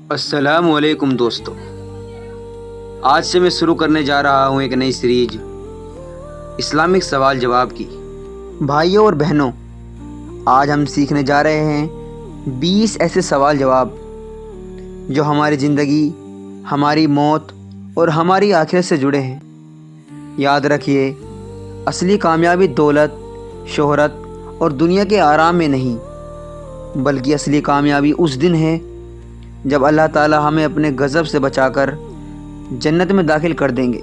السلام علیکم دوستو، آج سے میں شروع کرنے جا رہا ہوں ایک نئی سیریز اسلامک سوال جواب کی۔ بھائیوں اور بہنوں، آج ہم سیکھنے جا رہے ہیں 20 ایسے سوال جواب جو ہماری زندگی، ہماری موت اور ہماری آخرت سے جڑے ہیں۔ یاد رکھیے، اصلی کامیابی دولت، شہرت اور دنیا کے آرام میں نہیں، بلکہ اصلی کامیابی اس دن ہے جب اللہ تعالیٰ ہمیں اپنے غضب سے بچا کر جنت میں داخل کر دیں گے۔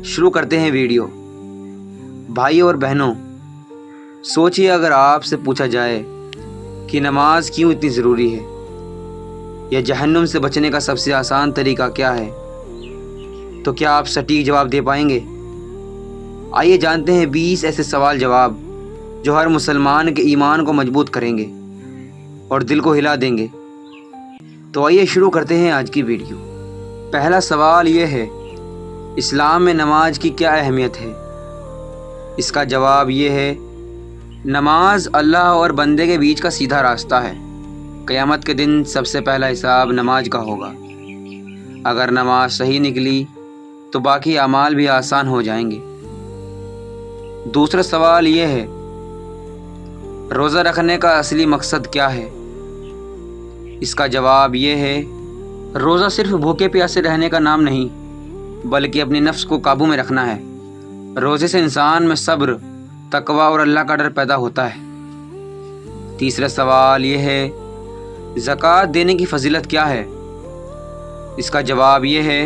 شروع کرتے ہیں ویڈیو۔ بھائیوں اور بہنوں، سوچئے اگر آپ سے پوچھا جائے کہ نماز کیوں اتنی ضروری ہے، یا جہنم سے بچنے کا سب سے آسان طریقہ کیا ہے، تو کیا آپ سٹیک جواب دے پائیں گے؟ آئیے جانتے ہیں 20 ایسے سوال جواب جو ہر مسلمان کے ایمان کو مضبوط کریں گے اور دل کو ہلا دیں گے۔ تو آئیے شروع کرتے ہیں آج کی ویڈیو۔ پہلا سوال یہ ہے، اسلام میں نماز کی کیا اہمیت ہے؟ اس کا جواب یہ ہے، نماز اللہ اور بندے کے بیچ کا سیدھا راستہ ہے۔ قیامت کے دن سب سے پہلا حساب نماز کا ہوگا۔ اگر نماز صحیح نکلی تو باقی اعمال بھی آسان ہو جائیں گے۔ دوسرا سوال یہ ہے، روزہ رکھنے کا اصلی مقصد کیا ہے؟ اس کا جواب یہ ہے، روزہ صرف بھوکے پیاسے رہنے کا نام نہیں، بلکہ اپنی نفس کو قابو میں رکھنا ہے۔ روزے سے انسان میں صبر، تقوی اور اللہ کا ڈر پیدا ہوتا ہے۔ تیسرا سوال یہ ہے، زکوٰۃ دینے کی فضیلت کیا ہے؟ اس کا جواب یہ ہے،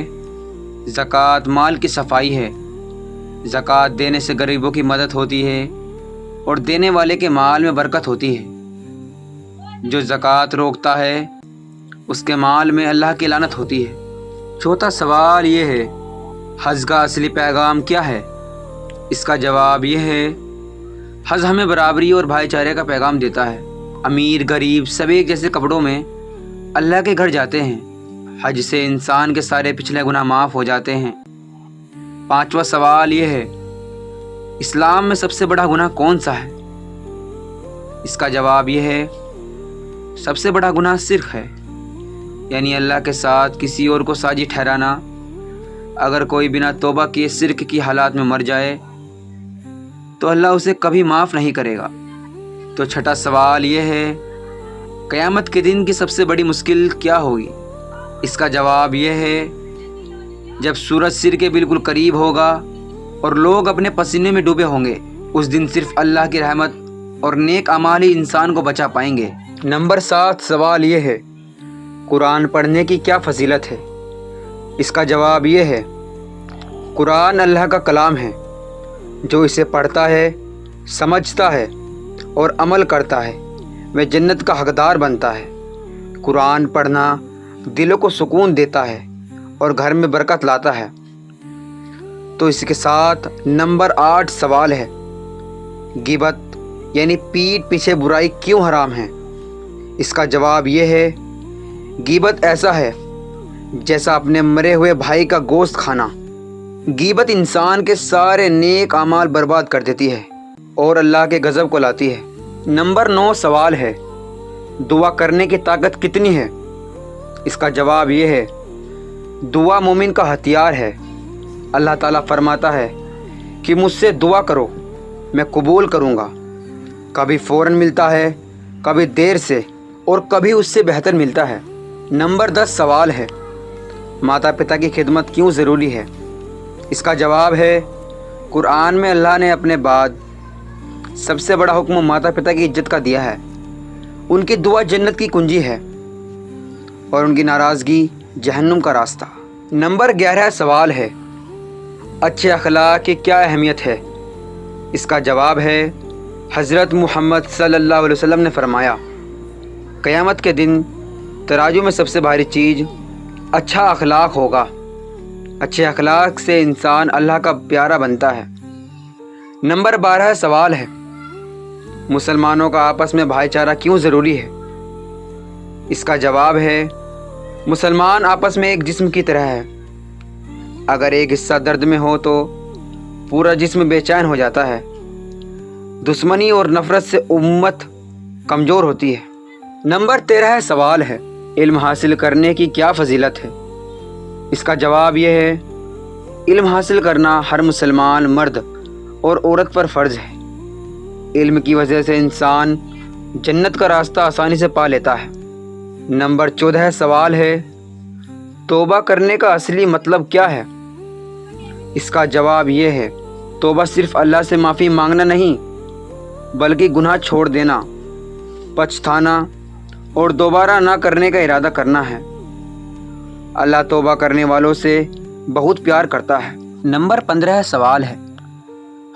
زکوٰۃ مال کی صفائی ہے۔ زکوٰۃ دینے سے غریبوں کی مدد ہوتی ہے اور دینے والے کے مال میں برکت ہوتی ہے۔ جو زکوٰۃ روکتا ہے اس کے مال میں اللہ کی لعنت ہوتی ہے۔ چوتھا سوال یہ ہے، حج کا اصلی پیغام کیا ہے؟ اس کا جواب یہ ہے، حج ہمیں برابری اور بھائی چارے کا پیغام دیتا ہے۔ امیر غریب سب ایک جیسے کپڑوں میں اللہ کے گھر جاتے ہیں۔ حج سے انسان کے سارے پچھلے گناہ معاف ہو جاتے ہیں۔ پانچواں سوال یہ ہے، اسلام میں سب سے بڑا گناہ کون سا ہے؟ اس کا جواب یہ ہے، سب سے بڑا گناہ شرک ہے، یعنی اللہ کے ساتھ کسی اور کو ساجی ٹھہرانا۔ اگر کوئی بنا توبہ کیے شرک کی حالات میں مر جائے تو اللہ اسے کبھی معاف نہیں کرے گا۔ تو چھٹا سوال یہ ہے، قیامت کے دن کی سب سے بڑی مشکل کیا ہوگی؟ اس کا جواب یہ ہے، جب سورج سر کے بالکل قریب ہوگا اور لوگ اپنے پسینے میں ڈوبے ہوں گے۔ اس دن صرف اللہ کی رحمت اور نیک اعمال ہی انسان کو بچا پائیں گے۔ نمبر 7 سوال یہ ہے، قرآن پڑھنے کی کیا فضیلت ہے؟ اس کا جواب یہ ہے، قرآن اللہ کا کلام ہے۔ جو اسے پڑھتا ہے، سمجھتا ہے اور عمل کرتا ہے، وہ جنت کا حقدار بنتا ہے۔ قرآن پڑھنا دلوں کو سکون دیتا ہے اور گھر میں برکت لاتا ہے۔ تو اس کے ساتھ نمبر 8 سوال ہے، غیبت یعنی پیٹھ پیچھے برائی کیوں حرام ہے؟ اس کا جواب یہ ہے، غیبت ایسا ہے جیسا اپنے مرے ہوئے بھائی کا گوشت کھانا۔ غیبت انسان کے سارے نیک اعمال برباد کر دیتی ہے اور اللہ کے غضب کو لاتی ہے۔ نمبر 9 سوال ہے، دعا کرنے کی طاقت کتنی ہے؟ اس کا جواب یہ ہے، دعا مومن کا ہتھیار ہے۔ اللہ تعالیٰ فرماتا ہے کہ مجھ سے دعا کرو، میں قبول کروں گا۔ کبھی فوراً ملتا ہے، کبھی دیر سے، اور کبھی اس سے بہتر ملتا ہے۔ نمبر 10 سوال ہے، ماتا پتا کی خدمت کیوں ضروری ہے؟ اس کا جواب ہے، قرآن میں اللہ نے اپنے بعد سب سے بڑا حکم ماتا پتا کی عزت کا دیا ہے۔ ان کی دعا جنت کی کنجی ہے اور ان کی ناراضگی جہنم کا راستہ۔ نمبر 11 سوال ہے، اچھے اخلاق کی کیا اہمیت ہے؟ اس کا جواب ہے، حضرت محمد صلی اللہ علیہ وسلم نے فرمایا، قیامت کے دن ترازو میں سب سے بھاری چیز اچھا اخلاق ہوگا۔ اچھے اخلاق سے انسان اللہ کا پیارا بنتا ہے۔ نمبر 12 سوال ہے، مسلمانوں کا آپس میں بھائی چارہ کیوں ضروری ہے؟ اس کا جواب ہے، مسلمان آپس میں ایک جسم کی طرح ہے۔ اگر ایک حصہ درد میں ہو تو پورا جسم بے چین ہو جاتا ہے۔ دشمنی اور نفرت سے امت کمزور ہوتی ہے۔ نمبر 13 سوال ہے، علم حاصل کرنے کی کیا فضیلت ہے؟ اس کا جواب یہ ہے، علم حاصل کرنا ہر مسلمان مرد اور عورت پر فرض ہے۔ علم کی وجہ سے انسان جنت کا راستہ آسانی سے پا لیتا ہے۔ نمبر 14 سوال ہے، توبہ کرنے کا اصلی مطلب کیا ہے؟ اس کا جواب یہ ہے، توبہ صرف اللہ سے معافی مانگنا نہیں بلکہ گناہ چھوڑ دینا، پچھتانا اور دوبارہ نہ کرنے کا ارادہ کرنا ہے۔ اللہ توبہ کرنے والوں سے بہت پیار کرتا ہے۔ نمبر 15 سوال ہے،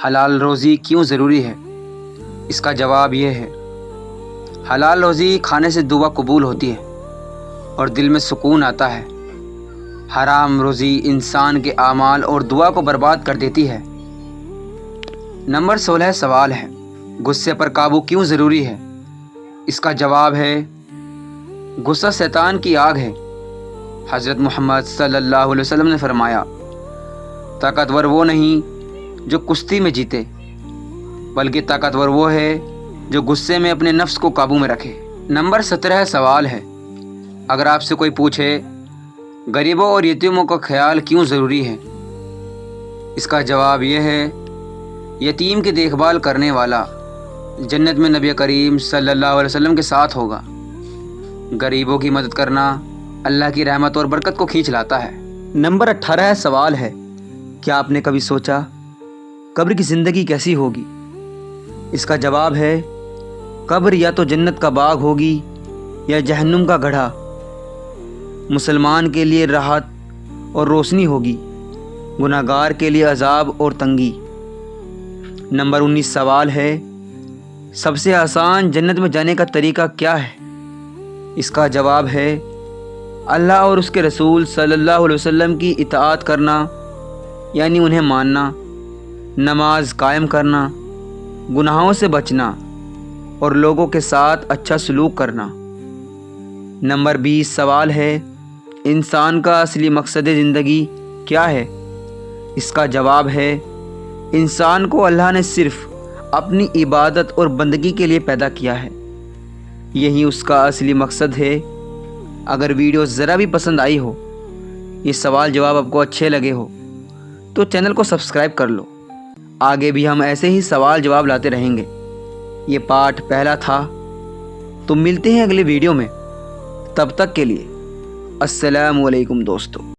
حلال روزی کیوں ضروری ہے؟ اس کا جواب یہ ہے، حلال روزی کھانے سے دعا قبول ہوتی ہے اور دل میں سکون آتا ہے۔ حرام روزی انسان کے اعمال اور دعا کو برباد کر دیتی ہے۔ نمبر 16 سوال ہے، غصے پر قابو کیوں ضروری ہے؟ اس کا جواب ہے، غصہ شیطان کی آگ ہے۔ حضرت محمد صلی اللہ علیہ وسلم نے فرمایا، طاقتور وہ نہیں جو کشتی میں جیتے بلکہ طاقتور وہ ہے جو غصے میں اپنے نفس کو قابو میں رکھے۔ نمبر 17 سوال ہے، اگر آپ سے کوئی پوچھے غریبوں اور یتیموں کا خیال کیوں ضروری ہے؟ اس کا جواب یہ ہے، یتیم کی دیکھ بھال کرنے والا جنت میں نبی کریم صلی اللہ علیہ وسلم کے ساتھ ہوگا۔ غریبوں کی مدد کرنا اللہ کی رحمت اور برکت کو کھینچ لاتا ہے۔ نمبر 18 سوال ہے، کیا آپ نے کبھی سوچا قبر کی زندگی کیسی ہوگی؟ اس کا جواب ہے، قبر یا تو جنت کا باغ ہوگی یا جہنم کا گڑھا۔ مسلمان کے لیے راحت اور روشنی ہوگی، گناہگار کے لیے عذاب اور تنگی۔ نمبر 19 سوال ہے، سب سے آسان جنت میں جانے کا طریقہ کیا ہے؟ اس کا جواب ہے، اللہ اور اس کے رسول صلی اللہ علیہ وسلم کی اطاعت کرنا، یعنی انہیں ماننا، نماز قائم کرنا، گناہوں سے بچنا اور لوگوں کے ساتھ اچھا سلوک کرنا۔ نمبر 20 سوال ہے، انسان کا اصلی مقصد زندگی کیا ہے؟ اس کا جواب ہے، انسان کو اللہ نے صرف اپنی عبادت اور بندگی کے لیے پیدا کیا ہے، یہی اس کا اصلی مقصد ہے۔ اگر ویڈیو ذرا بھی پسند آئی ہو، یہ سوال جواب آپ کو اچھے لگے ہو تو چینل کو سبسکرائب کر لو۔ آگے بھی ہم ایسے ہی سوال جواب لاتے رہیں گے۔ یہ پارٹ پہلا تھا، تو ملتے ہیں اگلے ویڈیو میں۔ تب تک کے لیے السلام علیکم دوستو۔